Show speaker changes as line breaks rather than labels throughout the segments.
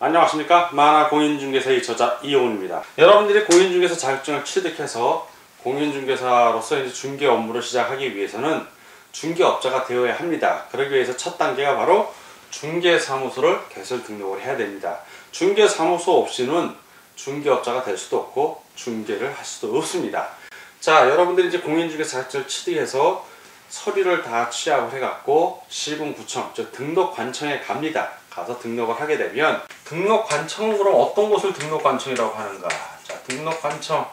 안녕하십니까. 만화공인중개사의 저자 이용훈입니다. 여러분들이 공인중개사 자격증을 취득해서 공인중개사로서 이제 중개 업무를 시작하기 위해서는 중개업자가 되어야 합니다. 그러기 위해서 첫 단계가 바로 중개사무소를 개설 등록을 해야 됩니다. 중개사무소 없이는 중개업자가 될 수도 없고 중개를 할 수도 없습니다. 자, 여러분들이 이제 공인중개사 자격증을 취득해서 서류를 다 취합을 해갖고 시군구청, 즉 등록관청에 갑니다. 가서 등록을 하게 되면 등록관청은 그럼 어떤 곳을 등록관청이라고 하는가? 자, 등록관청.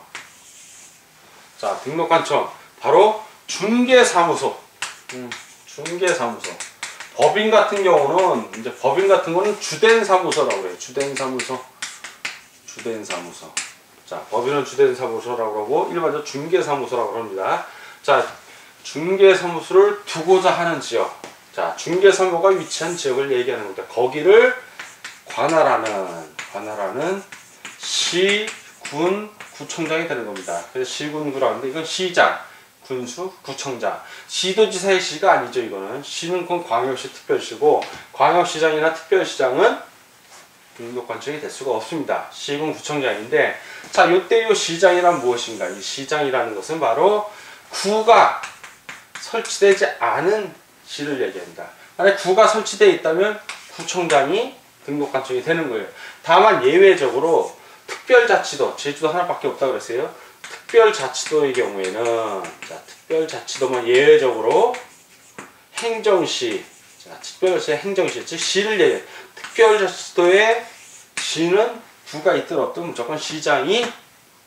자, 등록관청 바로 중개사무소. 중개사무소. 법인 같은 경우는 이제 법인 같은 거는 주된 사무소라고 해요. 주된 사무소. 주된 사무소. 자, 법인은 주된 사무소라고 하고 일반적으로 중개사무소라고 합니다. 자, 중개사무소를 두고자 하는 지역. 자, 중개사무소가 위치한 지역을 얘기하는 겁니다. 거기를 관할하는 시, 군, 구청장이 되는 겁니다. 그래서 시군구라고 하는데 이건 시장, 군수, 구청장. 시도지사의 시가 아니죠. 이거는 시는 그건 광역시 특별시고 광역시장이나 특별시장은 등록관청이 될 수가 없습니다. 시군 구청장인데, 자, 요때 요 시장이란 무엇인가? 이 시장이라는 것은 바로 구가 설치되지 않은 시를 얘기합니다. 만약 구가 설치되어 있다면 구청장이 등록관청이 되는 거예요. 다만 예외적으로 특별자치도, 제주도 하나밖에 없다고 그랬어요. 특별자치도의 경우에는, 자, 특별자치도만 예외적으로 행정시, 자, 특별자치 행정시, 즉 시를 얘기해요. 특별자치도의 시는 구가 있든 없든 무조건 시장이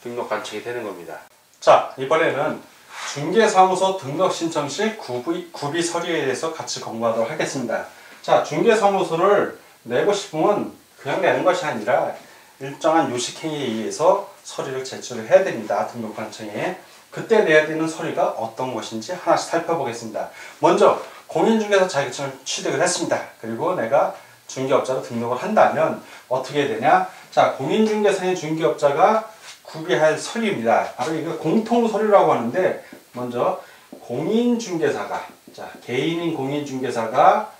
등록관청이 되는 겁니다. 자, 이번에는 중개사무소 등록 신청 시 구비 서류에 대해서 같이 공부하도록 하겠습니다. 자, 중개사무소를 내고 싶으면 그냥 내는 것이 아니라 일정한 요식행위에 의해서 서류를 제출을 해야 됩니다. 등록관청에. 그때 내야 되는 서류가 어떤 것인지 하나씩 살펴보겠습니다. 먼저 공인중개사 자격증을 취득을 했습니다. 그리고 내가 중개업자로 등록을 한다면 어떻게 해야 되냐? 자, 공인중개사의 중개업자가 구비할 서류입니다. 바로 이거 공통서류라고 하는데, 먼저 공인중개사가, 자, 개인인 공인중개사가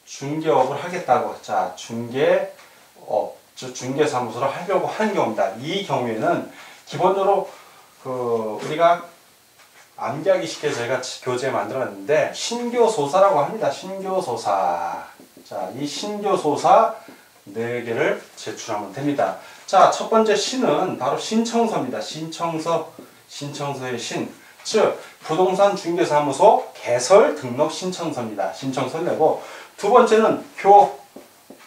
중개업을 하겠다고, 자, 중개사무소를 하려고 하는 경우입니다. 이 경우에는 기본적으로 우리가 암기하기 쉽게 저희가 교재 만들었는데 신교소사라고 합니다. 신교소사. 자, 이 신교소사 4개를 제출하면 됩니다. 자, 첫 번째 신은 바로 신청서입니다. 신청서의 신. 즉, 부동산 중개사무소 개설 등록 신청서입니다. 신청서를 내고, 두 번째는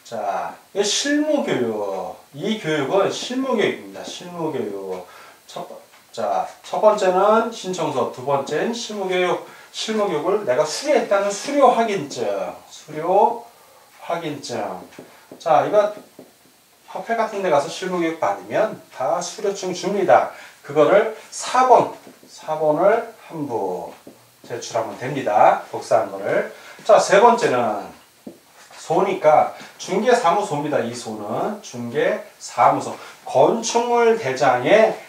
자, 실무교육. 이 교육은 실무교육입니다. 실무교육. 첫 번째는 신청서, 두 번째는 실무교육. 실무교육을 내가 수료했다는 수료 확인증. 자, 이거 협회 같은 데 가서 실무교육 받으면 다 수료증 줍니다. 그거를 4번을 한부 제출하면 됩니다. 복사한 거를. 자, 세 번째는 소니까 중개사무소입니다. 이 소는 중개사무소. 건축물 대장에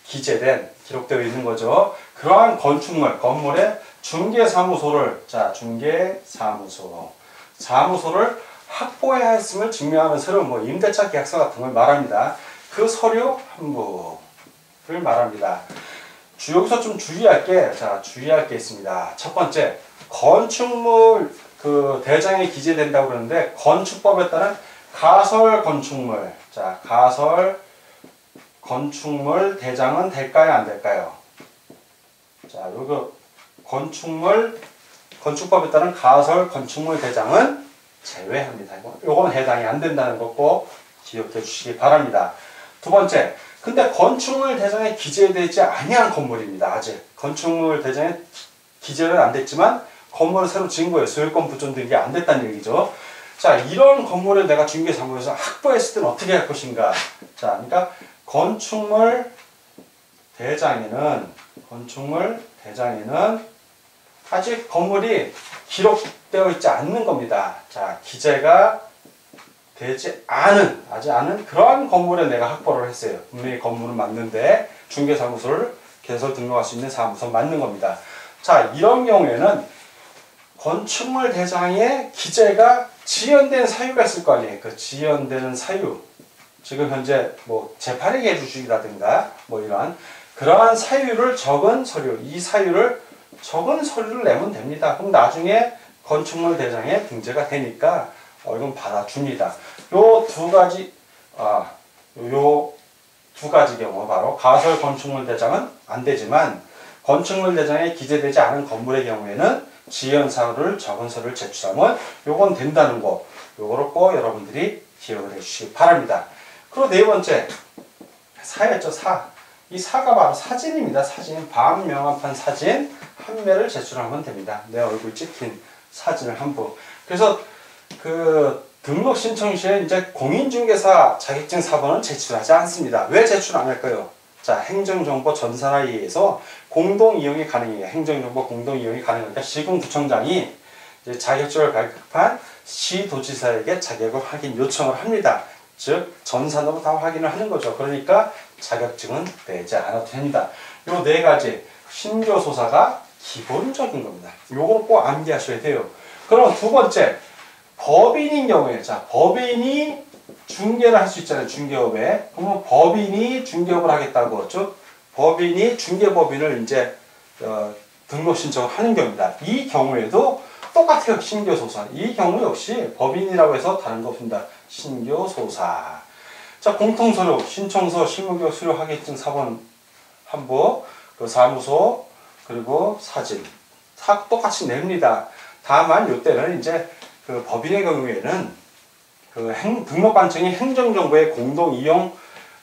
기록되어 있는 거죠. 그러한 건물의 중개사무소를, 자, 사무소를 확보해야 했음을 증명하는 서류, 임대차 계약서 같은 걸 말합니다. 그 서류 한부를 말합니다. 여기서 좀 주의할 게 있습니다. 첫 번째, 건축물 대장에 기재된다고 그러는데, 건축법에 따른 가설 건축물. 자, 가설 건축물 대장은 될까요, 안 될까요? 자, 건축법에 따른 가설 건축물 대장은 제외합니다. 요건 해당이 안 된다는 거 꼭 기억해 주시기 바랍니다. 두 번째, 근데 건축물 대장에 기재되지 아니한 건물입니다. 아직 건축물 대장에 기재는 안 됐지만 건물을 새로 지은 거예요. 소유권 부존 등이 안 됐다는 얘기죠. 자, 이런 건물을 내가 중개사무소에서 확보했을 때는 어떻게 할 것인가? 자, 그러니까 건축물 대장에는 아직 건물이 기록되어 있지 않는 겁니다. 자, 기재가 되지 않은 그러한 건물에 내가 확보를 했어요. 분명히 건물은 맞는데 중개사무소를 개설 등록할 수 있는 사무소 맞는 겁니다. 자, 이런 경우에는 건축물 대장의 기재가 지연된 사유가 있을 거 아니에요. 그 지연되는 사유. 지금 현재 뭐 제8의 계주주의라든가 뭐 이러한 그러한 사유를 적은 서류, 이 사유를 적은 서류를 내면 됩니다. 그럼 나중에 건축물 대장에 등재가 되니까 이건 받아줍니다. 요 두 가지 경우 바로 가설 건축물 대장은 안 되지만 건축물 대장에 기재되지 않은 건물의 경우에는 지연 사유를 적은 서류를 제출하면 요건 된다는 거, 요거를 꼭 여러분들이 기억을 해주시기 바랍니다. 그리고 네 번째 사였죠. 이 사가 바로 사진입니다. 사진, 반명함판 사진 한 매를 제출하면 됩니다. 내 얼굴 찍힌 사진을 한 부. 그래서 그 등록 신청 시에 이제 공인중개사 자격증 사본은 제출하지 않습니다. 왜 제출 안 할까요? 자, 행정정보 전산화에 의해서 공동 이용이 가능해요. 행정정보 공동 이용이 가능하니까 시군구청장이 이제 자격증을 발급한 시도지사에게 자격을 확인 요청을 합니다. 즉 전산으로 다 확인을 하는 거죠. 그러니까 자격증은 내지 않아도 됩니다. 요 네 가지 신교소사가 기본적인 겁니다. 요걸 꼭 암기하셔야 돼요. 그럼 두 번째 법인인 경우에, 자, 법인이 중개를 할 수 있잖아요. 중개업에. 그러면 법인이 중개업을 하겠다고, 즉 법인이 중개법인을 이제 등록 신청을 하는 경우입니다. 이 경우에도 똑같아요. 신교소사. 이 경우 역시 법인이라고 해서 다른 거 없습니다. 신교소사. 자, 공통서류, 신청서, 실무교육 수료 하객증 사본 한부, 그 사무소, 그리고 사진. 다 똑같이 냅니다. 다만 이때는 이제 그 법인의 경우에는 그 등록관청이 행정정보의 공동 이용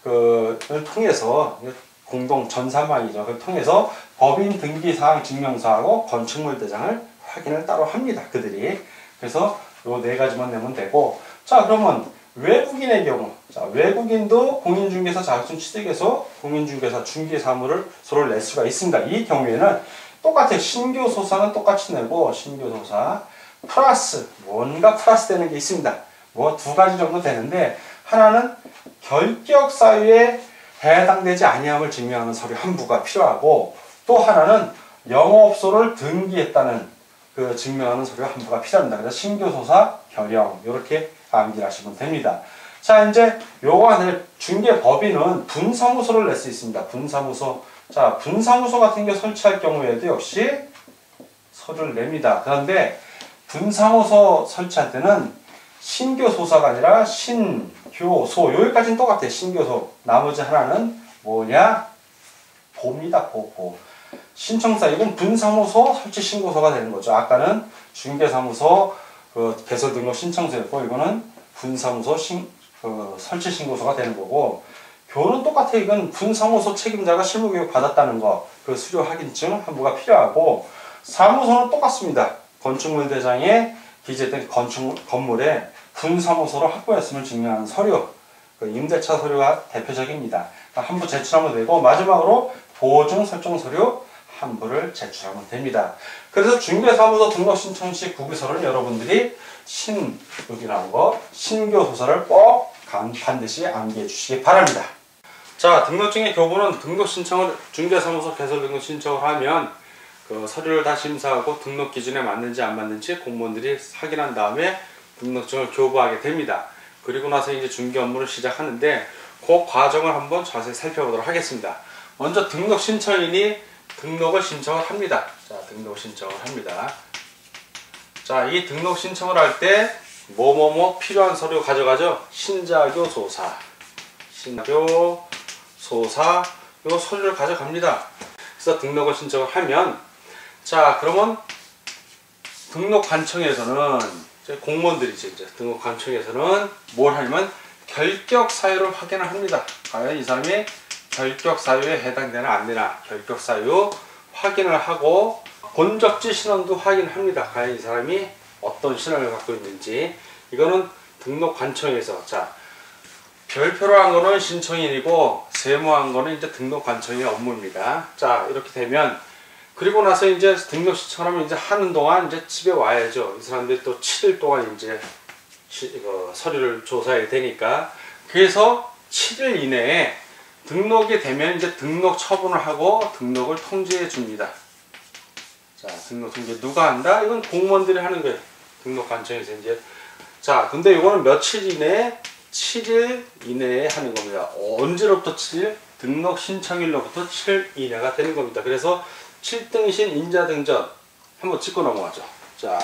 를 통해서 공동 전산망이죠. 그걸 통해서 법인 등기사항 증명서하고 건축물 대장을 확인을 따로 합니다. 그들이. 그래서 요 네 가지만 내면 되고, 자, 그러면 외국인의 경우, 자, 외국인도 공인중개사 자격증 취득해서 공인중개사 중개사무를 서로 낼 수가 있습니다. 이 경우에는 똑같아요. 신교소사는 똑같이 내고, 신교소사 플러스 뭔가 플러스 되는 게 있습니다. 뭐 두 가지 정도 되는데, 하나는 결격사유에 해당되지 아니함을 증명하는 서류 한 부가 필요하고, 또 하나는 영업소를 등기했다는 그 증명하는 서류 한 부가 필요합니다. 그래서 신교소사, 결영 이렇게 암기를 하시면 됩니다. 자, 이제 요거 중개법인은 분사무소를 낼 수 있습니다. 분사무소. 자, 분사무소 같은 경우 설치할 경우에도 역시 서류를 냅니다. 그런데 분사무소 설치할 때는 신교소사가 아니라 신교소. 여기까지는 똑같아요. 신교소. 나머지 하나는 뭐냐? 보입니다. 보. 신청사. 이건 분사무소 설치 신고서가 되는 거죠. 아까는 중개사무소 개설 등록 신청서였고, 이거는 분사무소 설치 신고서가 되는 거고, 교는 똑같아요. 이건 분사무소 책임자가 실무교육 받았다는 거, 그 수료 확인증 한부가 필요하고, 사무소는 똑같습니다. 건축물 대장에 기재된 건물에 분사무소로 확보했음을 증명하는 서류, 그 임대차 서류가 대표적입니다. 한부 제출하면 되고, 마지막으로 보증 설정 서류 한부를 제출하면 됩니다. 그래서 중개사무소 등록 신청 시 구비서는 여러분들이 여기 나온 거 신교소사를 꼭 반드시 암기해 주시기 바랍니다. 자, 등록증의 교부는 등록 신청을 중개사무소 개설 등록 신청을 하면 그 서류를 다 심사하고 등록 기준에 맞는지 안 맞는지 공무원들이 확인한 다음에 등록증을 교부하게 됩니다. 그리고 나서 이제 중개 업무를 시작하는데 그 과정을 한번 자세히 살펴보도록 하겠습니다. 먼저 등록 신청인이 등록을 신청을 합니다. 자, 등록 신청을 합니다. 자, 이 등록 신청을 할 때 뭐뭐뭐 필요한 서류 가져가죠. 신자교소사, 신자교소사 요 서류를 가져갑니다. 그래서 등록을 신청을 하면, 자, 그러면 등록관청에서는 공무원들이죠. 이제 등록관청에서는 뭘 하냐면 결격 사유를 확인을 합니다. 과연 이 사람이 결격 사유에 해당되나 안 되나 결격 사유 확인을 하고, 본적지 신원도 확인합니다. 과연 이 사람이 어떤 신원을 갖고 있는지. 이거는 등록관청에서, 자, 별표로 한 거는 신청인이고 세모한 거는 이제 등록관청의 업무입니다. 자, 이렇게 되면, 그리고 나서 이제 등록 신청을 하면 이제 하는 동안 이제 집에 와야죠. 이 사람들이 또 7일 동안 이제 서류를 조사해야 되니까. 그래서 7일 이내에 등록이 되면 이제 등록 처분을 하고 등록을 통지해 줍니다. 자, 자, 등록 통지 누가 한다? 이건 공무원들이 하는 거예요. 등록관청에서 이제. 자, 근데 이거는 며칠 이내, 7일 이내에 하는 겁니다. 언제로부터 7일? 등록 신청일로부터 7일 이내가 되는 겁니다. 그래서 7등신 인자등전 한번 짚고 넘어가죠. 자,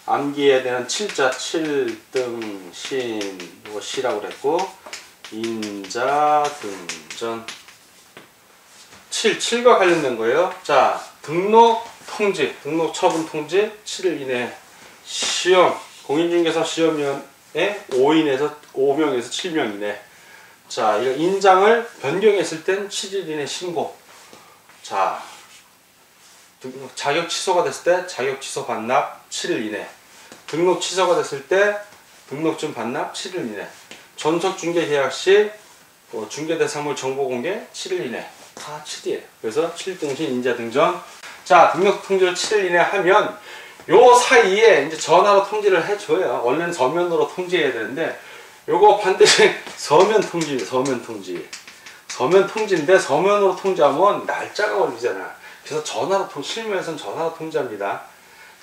암기해야 되는 7자 7등신 이거 시라고 그랬고 인자등전 7과 관련된 거예요. 자, 등록 통지, 등록 처분 통지 7일 이내. 시험, 공인중개사 시험위원회 5명에서 7명 이내. 자, 이거 인장을 변경했을 땐 7일 이내 신고. 자, 자격 취소가 됐을 때 자격 취소 반납 7일 이내. 등록 취소가 됐을 때 등록증 반납 7일 이내. 전속 중개 계약 시 중개대상물 정보 공개 7일 이내. 다 7이에요. 그래서 7등신 인자등전. 자, 등록 통지를 7일 이내 하면 요 사이에 이제 전화로 통지를 해줘요. 원래는 서면으로 통지해야 되는데 요거 반드시 서면 통지, 서면 통지. 서면 통지인데 서면으로 통지하면 날짜가 걸리잖아. 그래서 전화로 실무에서는 전화로 통지합니다.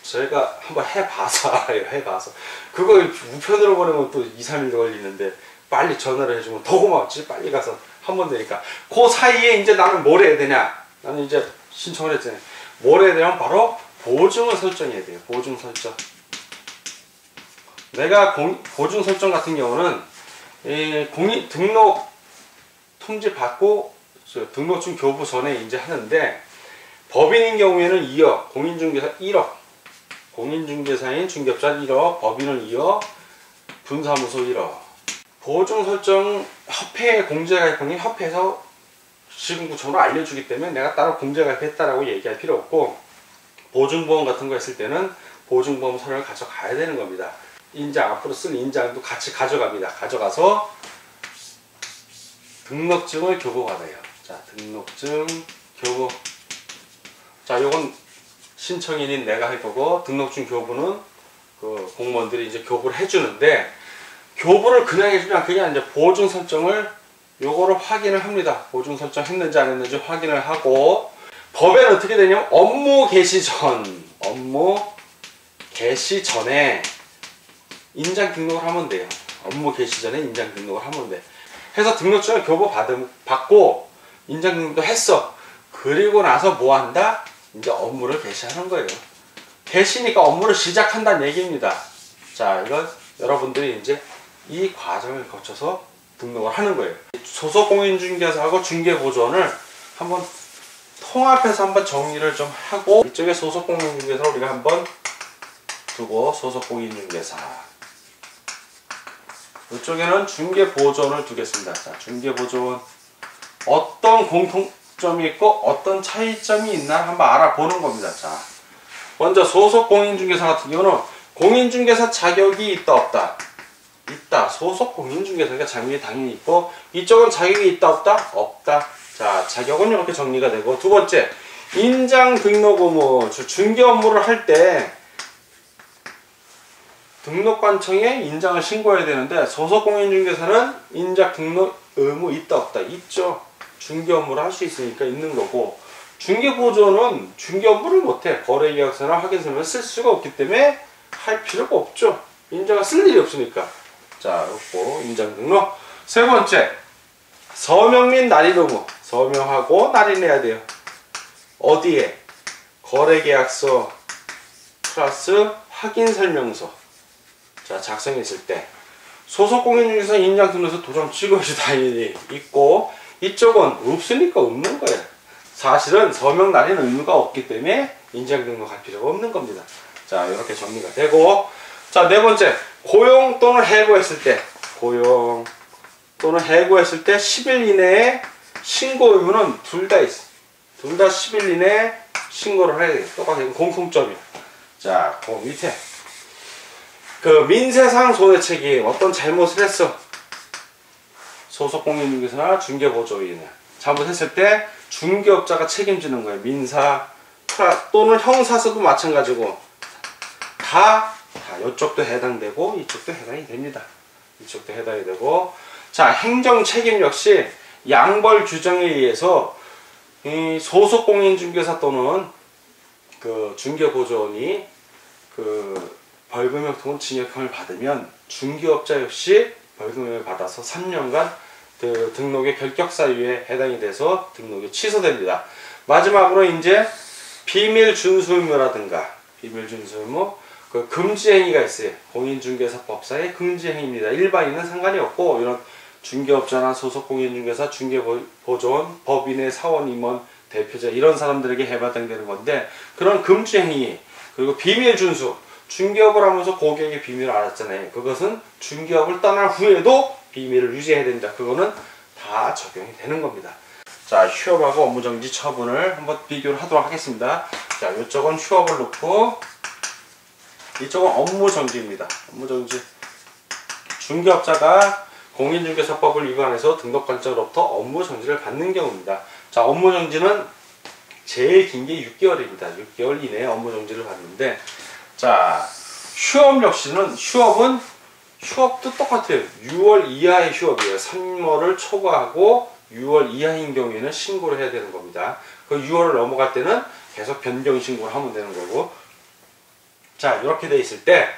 저희가 한번 해봐서 알아요. 해봐서. 그거 우편으로 보내면 또 2, 3일 걸리는데 빨리 전화를 해주면 더 고맙지. 빨리 가서 한 번 되니까. 그 사이에 이제 나는 뭘 해야 되냐. 나는 이제 신청을 했잖아요. 뭘 해야 되냐면 바로 보증을 설정해야 돼요. 보증 설정. 내가 보증 설정 같은 경우는 등록 통지 받고 등록증 교부 전에 이제 하는데 법인인 경우에는 2억, 공인중개사 1억, 공인중개사인 중개업자 1억, 법인은 2억, 분사무소 1억. 보증 설정 협회에 공제가입한 게 협회에서 시군구청으로 알려주기 때문에 내가 따로 공제가입했다라고 얘기할 필요 없고 보증보험 같은 거 했을 때는 보증보험 서류를 가져가야 되는 겁니다. 인장, 앞으로 쓸 인장도 같이 가져갑니다. 가져가서 등록증을 교부받아요. 자, 등록증 교부. 자, 요건 신청인인 내가 할 거고 등록증 교부는 그 공무원들이 이제 교부를 해주는데 교부를 그냥 해주면 그냥 이제 보증 설정을 요거를 확인을 합니다. 보증 설정 했는지 안 했는지 확인을 하고 법에는 어떻게 되냐면 업무 개시 전에 인장 등록을 하면 돼요. 업무 개시 전에 인장 등록을 하면 돼. 해서 등록증을 교부 받고 인장 등록도 했어. 그리고 나서 뭐 한다? 이제 업무를 개시하는 거예요. 개시니까 업무를 시작한다는 얘기입니다. 자, 이건 여러분들이 이제 이 과정을 거쳐서 등록을 하는 거예요. 소속 공인중개사하고 중개보조원을 한번 통합해서 한번 정리를 좀 하고 이쪽에 소속 공인중개사 우리가 한번 두고 소속 공인중개사 이쪽에는 중개보조원을 두겠습니다. 자, 중개보조원 어떤 공통점이 있고 어떤 차이점이 있나 한번 알아보는 겁니다. 자, 먼저 소속 공인중개사 같은 경우는 공인중개사 자격이 있다 없다? 있다. 소속 공인중개사가 자격이 당연히 있고 이쪽은 자격이 있다 없다? 없다. 자, 자격은 이렇게 정리가 되고 두 번째 인장 등록 의무 중개 업무를 할 때 등록관청에 인장을 신고해야 되는데 소속 공인중개사는 인장 등록 의무 있다 없다? 있죠. 중개 업무를 할 수 있으니까 있는 거고 중개보조는 중개 업무를 못해. 거래계약서나 확인서를 쓸 수가 없기 때문에 할 필요가 없죠. 인장을 쓸 일이 없으니까. 자, 요거 인장 등록. 세 번째 서명 및 날인 의무. 서명하고 날인해야 돼요. 어디에? 거래계약서 플러스 확인설명서. 자, 작성했을 때 소속 공인중개사 인장 등록서 도장 찍어야지 당연히 있고 이쪽은 없으니까 없는 거예요. 사실은 서명 날인 의무가 없기 때문에 인장 등록할 필요가 없는 겁니다. 자, 이렇게 정리가 되고 자, 네 번째 고용 또는 해고했을 때 고용 또는 해고했을 때 10일 이내에 신고 의무는 둘 다 있어. 둘 다 10일 이내에 신고를 해야 돼요. 똑같은 공통점이에요. 자, 그 밑에 그 민세상 손해책임 어떤 잘못을 했어. 소속 공인중개사나 중개보조인은 잘못했을 때 중개업자가 책임지는 거예요. 민사 또는 형사서도 마찬가지고 다 이쪽도 해당되고 이쪽도 해당이 됩니다. 이쪽도 해당이 되고 자, 행정 책임 역시 양벌 규정에 의해서 이 소속 공인중개사 또는 그 중개보조원이 그 벌금형 또는 징역형을 받으면 중개업자 역시 벌금형을 받아서 3년간 그 등록의 결격사유에 해당이 돼서 등록이 취소됩니다. 마지막으로 이제 비밀준수 의무라든가 비밀준수 의무 그 금지행위가 있어요. 공인중개사법상의 금지행위입니다. 일반인은 상관이 없고 이런 중개업자나 소속 공인중개사, 중개보조원, 법인의 사원, 임원, 대표자 이런 사람들에게 해당되는 건데 그런 금지행위 그리고 비밀준수 중개업을 하면서 고객의 비밀을 알았잖아요. 그것은 중개업을 떠날 후에도 비밀을 유지해야 됩니다. 그거는 다 적용이 되는 겁니다. 자, 휴업하고 업무정지 처분을 한번 비교를 하도록 하겠습니다. 자, 이쪽은 휴업을 놓고 이쪽은 업무정지입니다. 업무정지. 중개업자가 공인중개사법을 위반해서 등록관청으로부터 업무정지를 받는 경우입니다. 자, 업무정지는 제일 긴 게 6개월입니다. 6개월 이내에 업무정지를 받는데 자, 휴업 역시는 휴업도 똑같아요. 6월 이하의 휴업이에요. 3월을 초과하고 6월 이하인 경우에는 신고를 해야 되는 겁니다. 그 6월을 넘어갈 때는 계속 변경 신고를 하면 되는 거고 자, 이렇게 돼 있을 때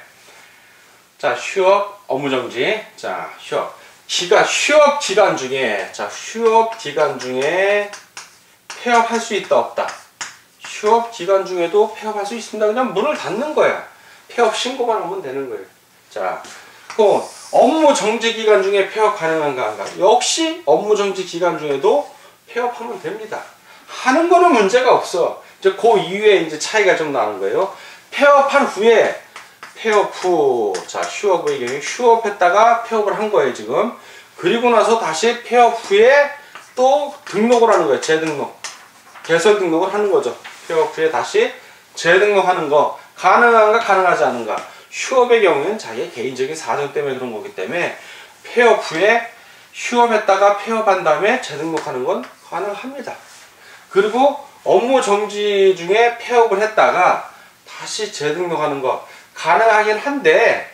자, 휴업, 업무정지 자, 휴업 기간 중에 자, 휴업 기간 중에 폐업할 수 있다 없다 휴업 기간 중에도 폐업할 수 있습니다. 그냥 문을 닫는 거야. 폐업 신고만 하면 되는 거예요. 자, 그 업무 정지 기간 중에 폐업 가능한가 한가? 역시 업무 정지 기간 중에도 폐업하면 됩니다. 하는 거는 문제가 없어. 이제 그 이후에 이제 차이가 좀 나는 거예요. 폐업한 후에 폐업 후, 자, 휴업의 경우에 휴업했다가 폐업을 한 거예요, 지금. 그리고 나서 다시 폐업 후에 또 등록을 하는 거예요, 재등록. 개설 등록을 하는 거죠. 폐업 후에 다시 재등록하는 거 가능한가 가능하지 않은가. 휴업의 경우에는 자기의 개인적인 사정 때문에 그런 거기 때문에 폐업 후에 휴업했다가 폐업한 다음에 재등록하는 건 가능합니다. 그리고 업무 정지 중에 폐업을 했다가 다시 재등록하는 거 가능하긴 한데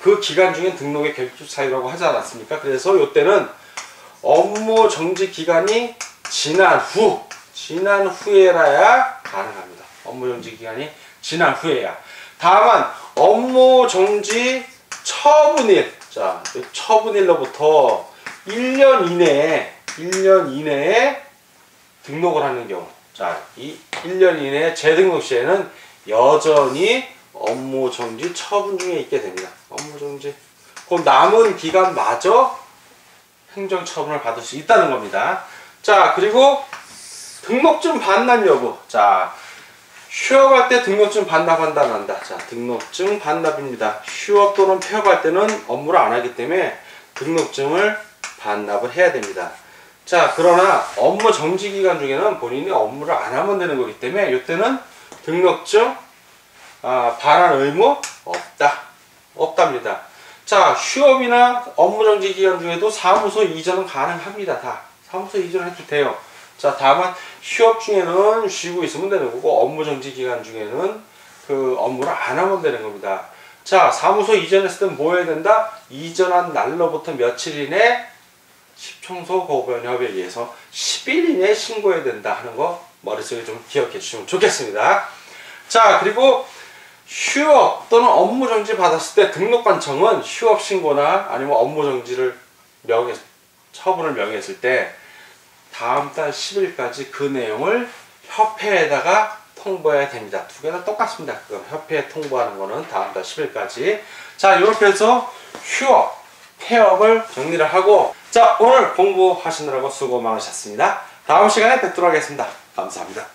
그 기간 중에 등록의 결격 사유라고 하지 않았습니까? 그래서 이때는 업무 정지 기간이 지난 후에라야 가능합니다. 업무 정지 기간이 지난 후에야. 다만 업무 정지 처분일, 자, 처분일로부터 1년 이내에 등록을 하는 경우, 자, 이 1년 이내에 재등록 시에는 여전히 업무 정지 처분 중에 있게 됩니다. 업무 정지. 그 남은 기간마저 행정 처분을 받을 수 있다는 겁니다. 자, 그리고 등록증 반납 여부. 자, 휴업할 때 등록증 반납한다 안 한다. 자, 등록증 반납입니다. 휴업 또는 폐업할 때는 업무를 안 하기 때문에 등록증을 반납을 해야 됩니다. 자, 그러나 업무 정지 기간 중에는 본인이 업무를 안 하면 되는 거기 때문에 이때는 등록증 반환 의무 없답니다. 자, 휴업이나 업무 정지 기간 중에도 사무소 이전은 가능합니다. 다 사무소 이전을 해도 돼요. 자, 다만 휴업 중에는 쉬고 있으면 되는 거고 업무 정지 기간 중에는 그 업무를 안 하면 되는 겁니다. 자, 사무소 이전했을 때 뭐 해야 된다? 이전한 날로부터 며칠 이내 시청소 고변협에 의해서 10일 이내에 신고해야 된다 하는 거 머릿속에 좀 기억해 주시면 좋겠습니다. 자, 그리고 휴업 또는 업무 정지 받았을 때 등록관청은 휴업 신고나 아니면 업무 정지를 처분을 명했을 때 다음 달 10일까지 그 내용을 협회에다가 통보해야 됩니다. 두 개 다 똑같습니다. 그 협회에 통보하는 거는 다음 달 10일까지. 자, 이렇게 해서 휴업, 폐업을 정리를 하고 자, 오늘 공부하시느라고 수고 많으셨습니다. 다음 시간에 뵙도록 하겠습니다. 감사합니다.